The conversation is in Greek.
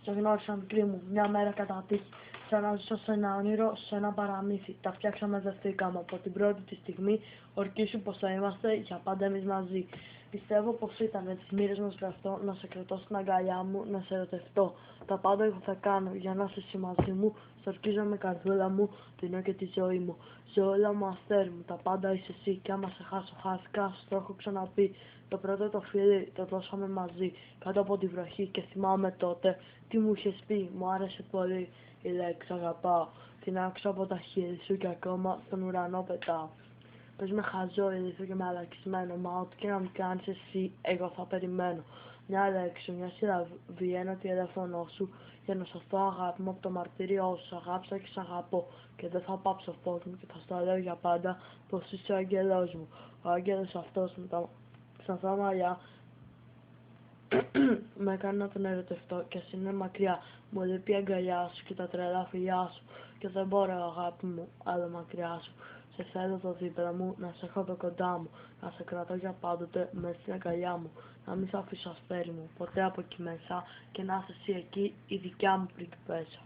Σε γνώρισα μικρή μου, μια μέρα κατά τύχη. Σαν να ζήσω σε ένα όνειρο, σε ένα παραμύθι. Τα φτιάξαμε, δεθήκαμε. Από την πρώτη τη στιγμή, ορκίσου πως θα είμαστε για πάντα εμείς μαζί. Πιστεύω πως ήταν με τις μοίρες μας γραφτό να σε κρατώ στην αγκαλιά μου, να σε ερωτευτώ. Τα πάντα εγώ θα κάνω για να είσαι εσύ μαζί μου. Σ' ορκίζομαι καρδούλα μου, δίνω και τη ζωή μου. Σε όλα μου αστέρι μου, τα πάντα είσαι εσύ. Κι άμα σε χάσω, χάθηκα, σου το έχω ξαναπεί. Το πρώτο το φίλι το δώσαμε μαζί, κάτω από τη βροχή και θυμάμαι τότε τι μου είχες πει, μου άρεσε πολύ η λέξη αγαπάω. Την άκουσα από τα χείλη σου και ακόμα στον ουρανό πετάω. Πες με χαζό, ηλίθιο και με αλλαξισμένο, μα ό,τι και να μου κάνεις εσύ, εγώ θα περιμένω. Μια λέξη, μια συλλαβή, ένα τηλέφωνο σου, για να σωθώ αγάπη μου από το μαρτύριό σου. Αγάπησα και σ' αγαπώ και δεν θα πάψω φως μου και θα στο λέω για πάντα πως είσαι ο άγγελός μου. Ο άγγελος αυτός με τα ξανθά μαλλιά με έκανε να τον ερωτευτώ και ας είναι μακριά. Μου λείπει η αγκαλιά σου και τα τρελά φιλιά σου και δεν μπορώ αγάπη μου άλλο μακριά σου. Σε θέλω το δίπλα μου, να σε έχω εδώ κοντά μου, να σε κρατώ για πάντοτε μέσα στην αγκαλιά μου, να μην σε αφήσω αστέρι μου ποτέ από εκεί μέσα και να είσαι εσύ εκεί η δικιά μου πριγκιπέσα.